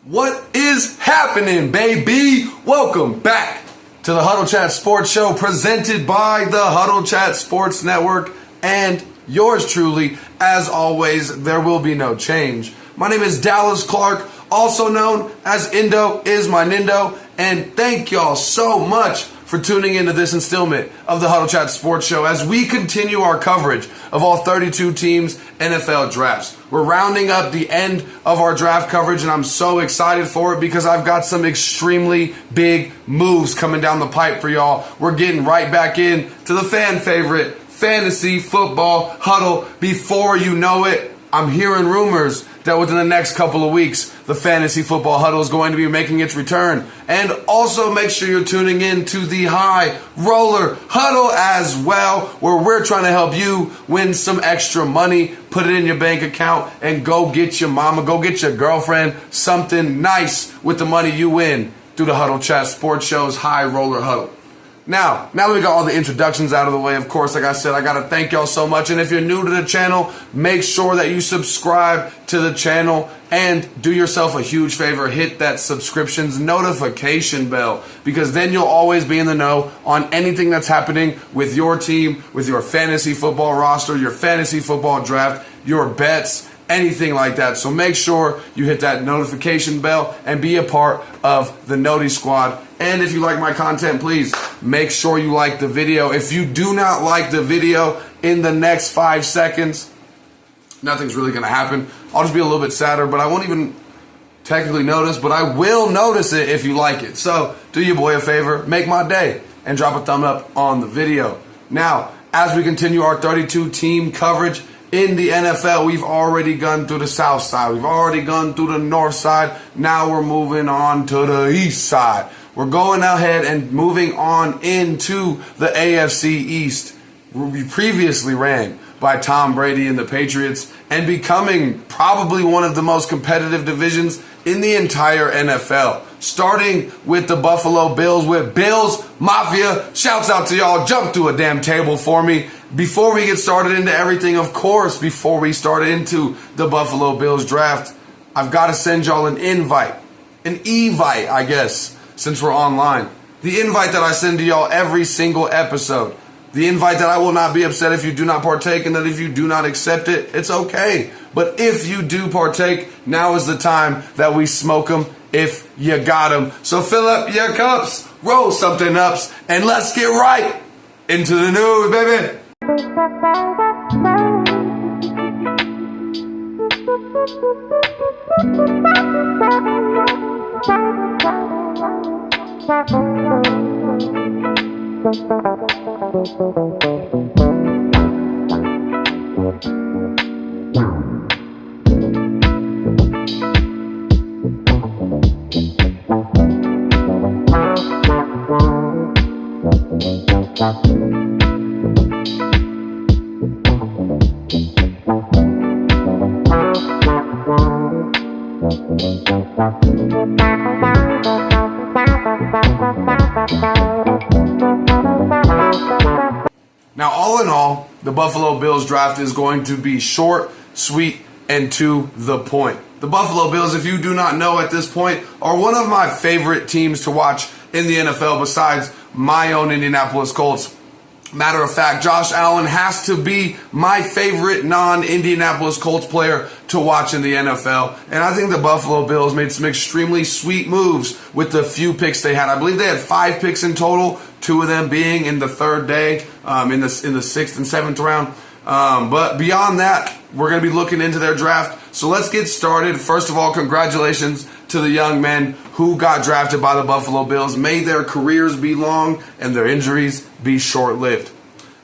What is happening, baby? Welcome back to the Huddle Chat Sports Show presented by the Huddle Chat Sports Network and yours truly. As always, there will be no change. My name is Dallas Clark, also known as Indo is my Nindo, and thank y'all so much for tuning into this installment of the Huddle Chat Sports Show as we continue our coverage of all 32 teams' NFL drafts. We're rounding up the end of our draft coverage, and I'm so excited for it because I've got some extremely big moves coming down the pipe for y'all. We're getting right back in to the fan favorite, fantasy football huddle. Before you know it, I'm hearing rumors that within the next couple of weeks, the Fantasy Football Huddle is going to be making its return. And also make sure you're tuning in to the High Roller Huddle as well, where we're trying to help you win some extra money, put it in your bank account, and go get your mama, go get your girlfriend something nice with the money you win through the Huddle Chat Sports Show's High Roller Huddle. Now that we got all the introductions out of the way, of course, like I said, I got to thank y'all so much. And if you're new to the channel, make sure that you subscribe to the channel and do yourself a huge favor. Hit that subscriptions notification bell, because then you'll always be in the know on anything that's happening with your team, with your fantasy football roster, your fantasy football draft, your bets, anything like that. So make sure you hit that notification bell and be a part of the Noti Squad. And if you like my content, please make sure you like the video. If you do not like the video in the next 5 seconds, nothing's really going to happen. I'll just be a little bit sadder, but I won't even technically notice, but I will notice it if you like it. So do your boy a favor, make my day, and drop a thumb up on the video. Now, as we continue our 32 team coverage in the NFL, we've already gone through the south side. We've already gone through the north side. Now we're moving on to the east side. We're going ahead and moving on into the AFC East. We previously ran by Tom Brady and the Patriots and becoming probably one of the most competitive divisions in the entire NFL. Starting with the Buffalo Bills, with Bills Mafia. Shouts out to y'all. Jump to a damn table for me. Before we get started into everything, of course, before we start into the Buffalo Bills draft, I've got to send y'all an invite. An evite, I guess, since we're online. The invite that I send to y'all every single episode. The invite that I will not be upset if you do not partake, and that if you do not accept it, it's okay. But if you do partake, now is the time that we smoke them if you got them. So fill up your cups, roll something ups, and let's get right into the news, baby. Now, all in all, the Buffalo Bills draft is going to be short, sweet, and to the point. The Buffalo Bills, if you do not know at this point, are one of my favorite teams to watch in the NFL besides my own Indianapolis Colts. Matter of fact, Josh Allen has to be my favorite non-Indianapolis Colts player to watch in the NFL. And I think the Buffalo Bills made some extremely sweet moves with the few picks they had. I believe they had 5 picks in total, 2 of them being in the third day, in the 6th and 7th round. But beyond that, we're going to be looking into their draft. So let's get started. First of all, congratulations to the young men who got drafted by the Buffalo Bills. May their careers be long and their injuries be short-lived.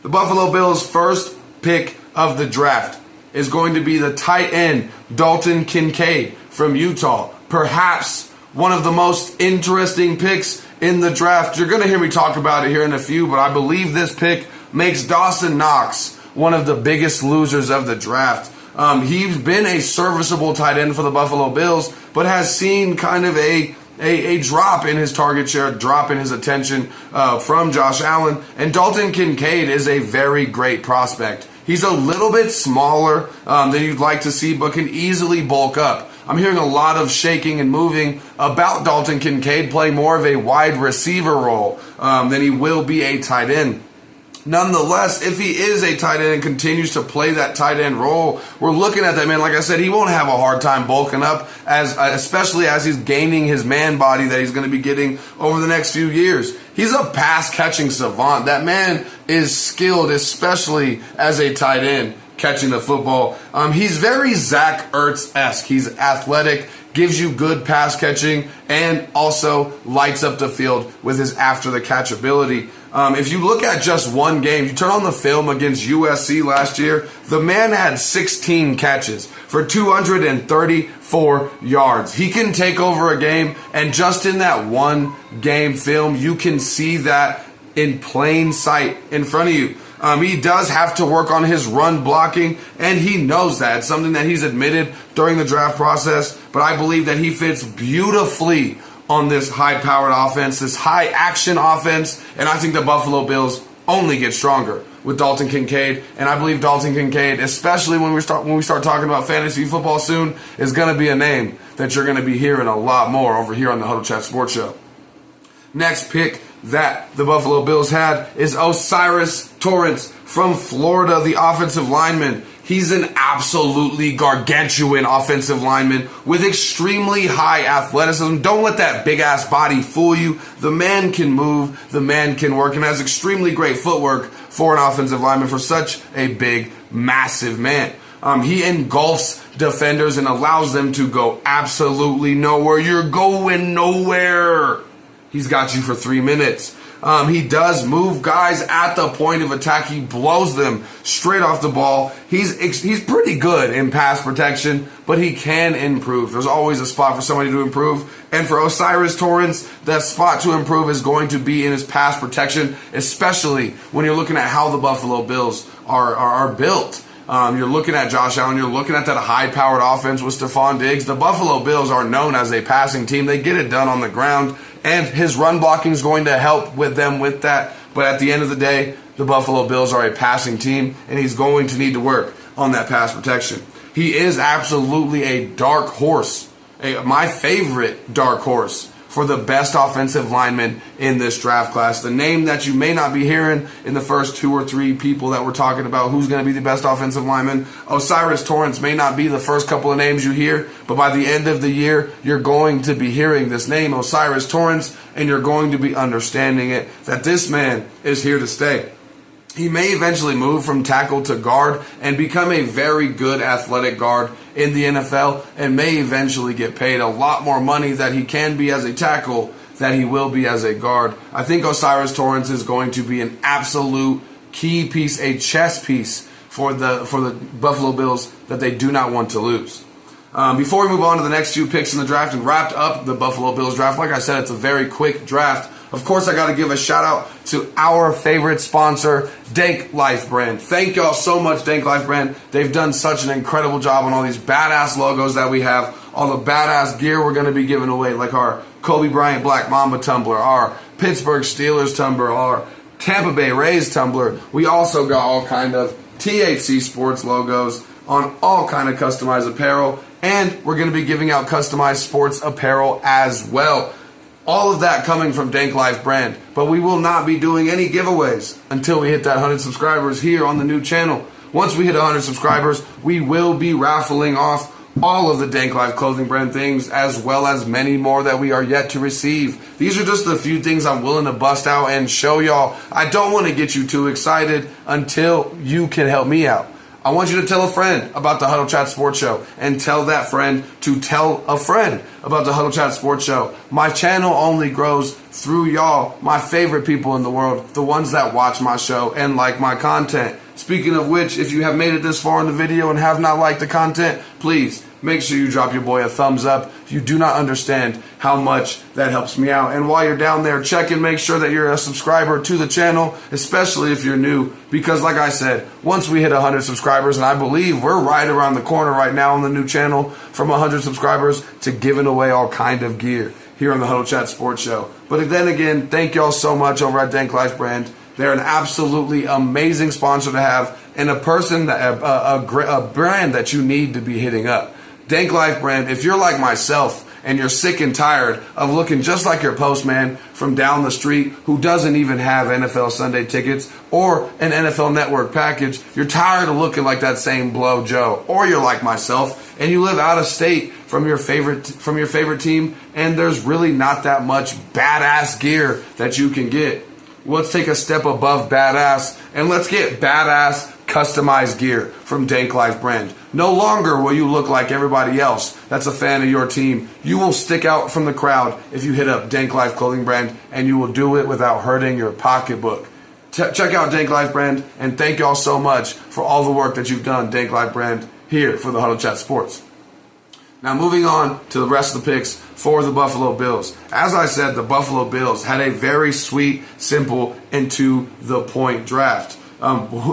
The Buffalo Bills' first pick of the draft is going to be the tight end Dalton Kincaid from Utah. Perhaps one of the most interesting picks in the draft. You're going to hear me talk about it here in a few, but I believe this pick makes Dawson Knox one of the biggest losers of the draft. He's been a serviceable tight end for the Buffalo Bills, but has seen kind of a drop in his target share, a drop in his attention from Josh Allen. And Dalton Kincaid is a very great prospect. He's a little bit smaller than you'd like to see, but can easily bulk up. I'm hearing a lot of shaking and moving about Dalton Kincaid playing more of a wide receiver role than he will be a tight end. Nonetheless, if he is a tight end and continues to play that tight end role, we're looking at that man. Like I said, he won't have a hard time bulking up, especially as he's gaining his man body that he's going to be getting over the next few years. He's a pass catching savant. That man is skilled, especially as a tight end catching the football. He's very Zach Ertz-esque. He's athletic, gives you good pass catching, and also lights up the field with his after the catch ability. If you look at just one game, you turn on the film against USC last year, the man had 16 catches for 234 yards. He can take over a game, and just in that one game film, you can see that in plain sight in front of you. He does have to work on his run blocking, and he knows that. It's something that he's admitted during the draft process, but I believe that he fits beautifully on this high-powered offense, this high-action offense, and I think the Buffalo Bills only get stronger with Dalton Kincaid, and I believe Dalton Kincaid, especially when we start talking about fantasy football soon, is going to be a name that you're going to be hearing a lot more over here on the Huddle Chat Sports Show. Next pick that the Buffalo Bills had is O'Cyrus Torrence from Florida, the offensive lineman. He's an absolutely gargantuan offensive lineman with extremely high athleticism. Don't let that big-ass body fool you. The man can move, the man can work, and has extremely great footwork for an offensive lineman for such a big, massive man. He engulfs defenders and allows them to go absolutely nowhere. You're going nowhere. He's got you for 3 minutes. He does move guys at the point of attack. He blows them straight off the ball. He's pretty good in pass protection, but he can improve. There's always a spot for somebody to improve. And for O'Cyrus Torrence, that spot to improve is going to be in his pass protection, especially when you're looking at how the Buffalo Bills are built. You're looking at Josh Allen. You're looking at that high-powered offense with Stephon Diggs. The Buffalo Bills are known as a passing team. They get it done on the ground, and his run blocking is going to help with them with that. But at the end of the day, the Buffalo Bills are a passing team, and he's going to need to work on that pass protection. He is absolutely a dark horse, my favorite dark horse for the best offensive lineman in this draft class. The name that you may not be hearing in the first 2 or 3 people that we're talking about who's going to be the best offensive lineman, O'Cyrus Torrence may not be the first couple of names you hear, but by the end of the year, you're going to be hearing this name, O'Cyrus Torrence, and you're going to be understanding it, that this man is here to stay. He may eventually move from tackle to guard and become a very good athletic guard in the NFL, and may eventually get paid a lot more money that he can be as a tackle than he will be as a guard. I think O'Cyrus Torrence is going to be an absolute key piece, a chess piece for the Buffalo Bills that they do not want to lose. Before we move on to the next few picks in the draft and wrapped up the Buffalo Bills draft, like I said, it's a very quick draft. Of course, I got to give a shout out to our favorite sponsor, Danklyfe brand. Thank y'all so much, Danklyfe brand. They've done such an incredible job on all these badass logos that we have, all the badass gear we're going to be giving away, like our Kobe Bryant Black Mamba tumbler, our Pittsburgh Steelers tumbler, our Tampa Bay Rays tumbler. We also got all kind of THC Sports logos on all kind of customized apparel, and we're going to be giving out customized sports apparel as well. All of that coming from Danklyfe brand. But we will not be doing any giveaways until we hit that 100 subscribers here on the new channel. Once we hit 100 subscribers, we will be raffling off all of the Danklyfe clothing brand things, as well as many more that we are yet to receive. These are just the few things I'm willing to bust out and show y'all. I don't want to get you too excited until you can help me out. I want you to tell a friend about the Huddle Chat Sports Show, and tell that friend to tell a friend about the Huddle Chat Sports Show. My channel only grows through y'all, my favorite people in the world, the ones that watch my show and like my content. Speaking of which, if you have made it this far in the video and have not liked the content, please make sure you drop your boy a thumbs up. You do not understand how much that helps me out. And while you're down there, check and make sure that you're a subscriber to the channel, especially if you're new. Because like I said, once we hit 100 subscribers, and I believe we're right around the corner right now on the new channel from 100 subscribers to giving away all kind of gear here on the Huddle Chat Sports Show. But then again, thank y'all so much over at Danklyfe brand. They're an absolutely amazing sponsor to have, and a person that a brand that you need to be hitting up. Danklyfe brand, if you're like myself and you're sick and tired of looking just like your postman from down the street who doesn't even have NFL Sunday tickets or an NFL Network package, you're tired of looking like that same Blow Joe, or you're like myself and you live out of state from your favorite team and there's really not that much badass gear that you can get. Let's take a step above badass and let's get badass customized gear from Danklyfe brand. No longer will you look like everybody else that's a fan of your team. You will stick out from the crowd if you hit up Danklyfe clothing brand, and you will do it without hurting your pocketbook. Check out Danklyfe brand, and thank y'all so much for all the work that you've done, Danklyfe brand, here for the Huddle Chat Sports. Now moving on to the rest of the picks for the Buffalo Bills. As I said, the Buffalo Bills had a very sweet, simple, and to the point draft.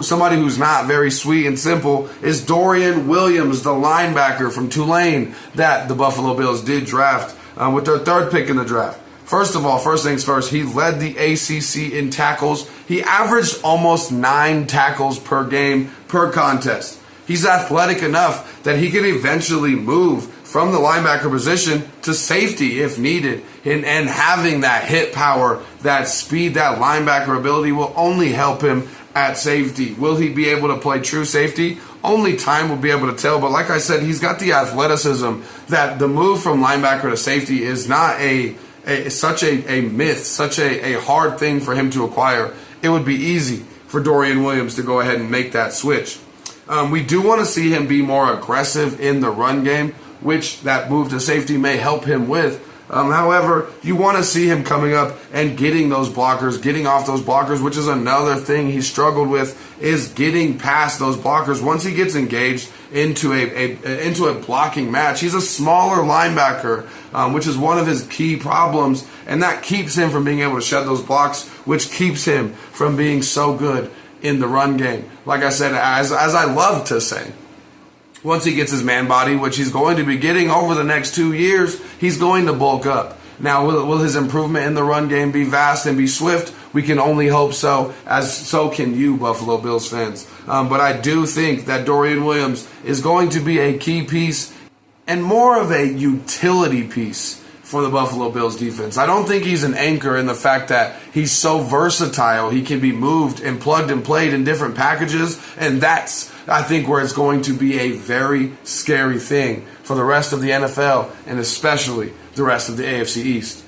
Somebody who's not very sweet and simple is Dorian Williams, the linebacker from Tulane that the Buffalo Bills did draft with their third pick in the draft. First of all, first things first, he led the ACC in tackles. He averaged almost 9 tackles per game, per contest. He's athletic enough that he can eventually move from the linebacker position to safety if needed. And having that hit power, that speed, that linebacker ability will only help him at safety. Will he be able to play true safety? Only time will be able to tell. But like I said, he's got the athleticism that the move from linebacker to safety is not such a myth, such a hard thing for him to acquire. It would be easy for Dorian Williams to go ahead and make that switch. We do want to see him be more aggressive in the run game, which that move to safety may help him with. However, you want to see him coming up and getting those blockers, getting off those blockers, which is another thing he struggled with, is getting past those blockers. Once he gets engaged into a blocking match, he's a smaller linebacker, which is one of his key problems, and that keeps him from being able to shed those blocks, which keeps him from being so good in the run game. Like I said, as I love to say, once he gets his man body, which he's going to be getting over the next 2 years, he's going to bulk up. Now, will his improvement in the run game be vast and be swift? We can only hope so, as so can you, Buffalo Bills fans. But I do think that Dorian Williams is going to be a key piece and more of a utility piece for the Buffalo Bills defense. I don't think he's an anchor in the fact that he's so versatile. He can be moved and plugged and played in different packages, and that's, I think, where it's going to be a very scary thing for the rest of the NFL and especially the rest of the AFC East.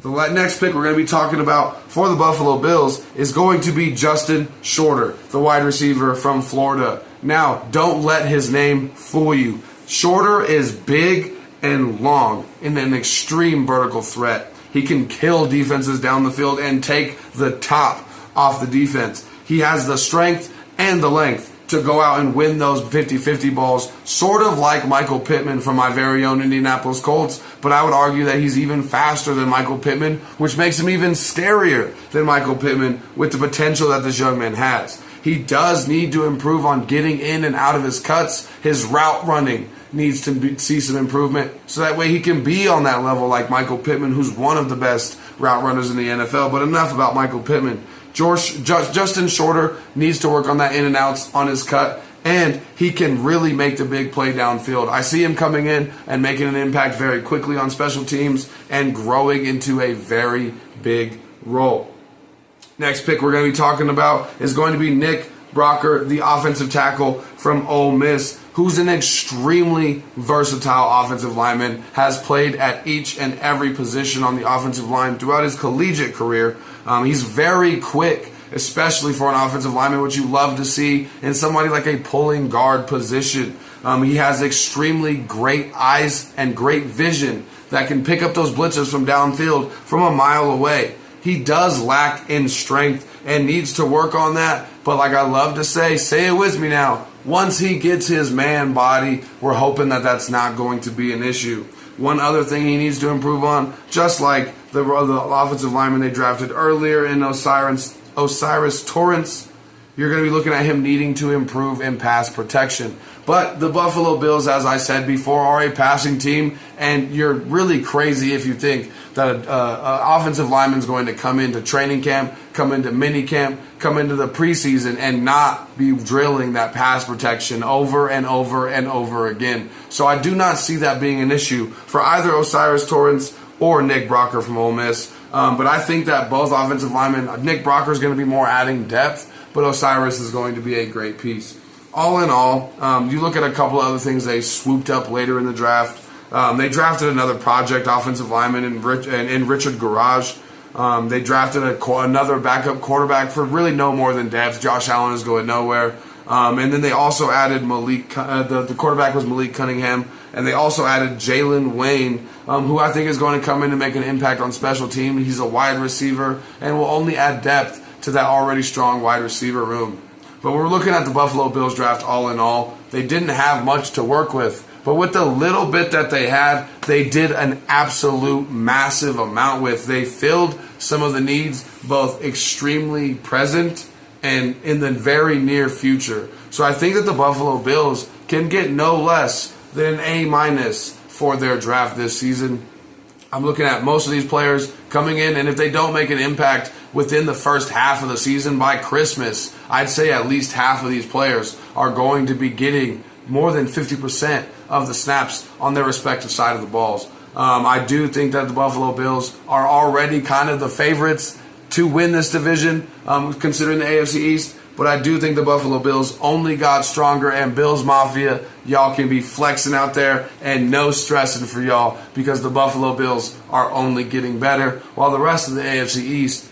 The next pick we're going to be talking about for the Buffalo Bills is going to be Justin Shorter, the wide receiver from Florida. Now, don't let his name fool you. Shorter is big and long in an extreme vertical threat. He can kill defenses down the field and take the top off the defense. He has the strength and the length to go out and win those 50-50 balls, sort of like Michael Pittman from my very own Indianapolis Colts, but I would argue that he's even faster than Michael Pittman, which makes him even scarier than Michael Pittman with the potential that this young man has. He does need to improve on getting in and out of his cuts. His route running needs to see some improvement, so that way he can be on that level like Michael Pittman, who's one of the best route runners in the NFL. But enough about Michael Pittman. Justin Shorter needs to work on that in and outs on his cut, and he can really make the big play downfield. I see him coming in and making an impact very quickly on special teams and growing into a very big role. Next pick we're going to be talking about is going to be Nick Brocker, the offensive tackle from Ole Miss, who's an extremely versatile offensive lineman, has played at each and every position on the offensive line throughout his collegiate career. He's very quick, especially for an offensive lineman, which you love to see in somebody like a pulling guard position. He has extremely great eyes and great vision that can pick up those blitzers from downfield from a mile away. He does lack in strength and needs to work on that. But like I love to say it with me now, once he gets his man body, we're hoping that that's not going to be an issue. One other thing he needs to improve on, just like the offensive lineman they drafted earlier in Osiris Torrance, you're going to be looking at him needing to improve in pass protection. But the Buffalo Bills, as I said before, are a passing team, and you're really crazy if you think that an offensive lineman is going to come into training camp, come into mini camp, come into the preseason, and not be drilling that pass protection over and over and over again. So I do not see that being an issue for either Osiris Torrance or Nick Brocker from Ole Miss. But I think that both offensive linemen, Nick Brocker is going to be more adding depth, but Osiris is going to be a great piece. All in all, you look at a couple other things they swooped up later in the draft. They drafted another project offensive lineman in Richard Garage. They drafted another backup quarterback for really no more than depth. Josh Allen is going nowhere. And then they also added the quarterback was Malik Cunningham. And they also added Jalen Wayne, who I think is going to come in and make an impact on special team. He's a wide receiver and will only add depth to that already strong wide receiver room. But we're looking at the Buffalo Bills draft all in all. They didn't have much to work with. But with the little bit that they had, they did an absolute massive amount with. They filled some of the needs, both extremely present and in the very near future. So I think that the Buffalo Bills can get no less than an A- for their draft this season. I'm looking at most of these players coming in, and if they don't make an impact within the first half of the season by Christmas, I'd say at least half of these players are going to be getting more than 50% of the snaps on their respective side of the balls. I do think that the Buffalo Bills are already kind of the favorites to win this division, considering the AFC East. But I do think the Buffalo Bills only got stronger, and Bills Mafia, y'all can be flexing out there and no stressing for y'all, because the Buffalo Bills are only getting better while the rest of the AFC East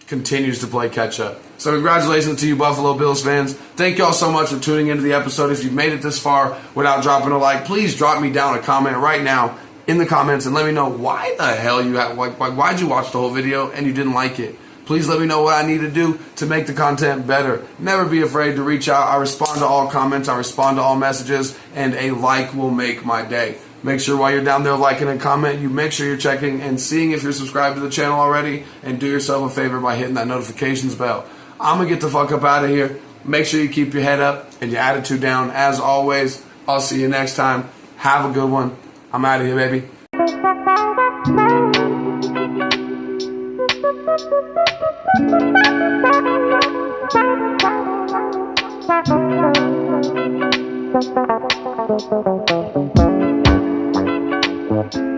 continues to play catch up. So congratulations to you Buffalo Bills fans. Thank y'all so much for tuning into the episode. If you've made it this far without dropping a like, please drop me down a comment right now in the comments and let me know why the hell why'd you watch the whole video and you didn't like it. Please let me know what I need to do to make the content better. Never be afraid to reach out. I respond to all comments. I respond to all messages, and a like will make my day. Make sure while you're down there liking and comment, you make sure you're checking and seeing if you're subscribed to the channel already, and do yourself a favor by hitting that notifications bell. I'm going to get the fuck up out of here. Make sure you keep your head up and your attitude down. As always, I'll see you next time. Have a good one. I'm out of here, baby. Thank you.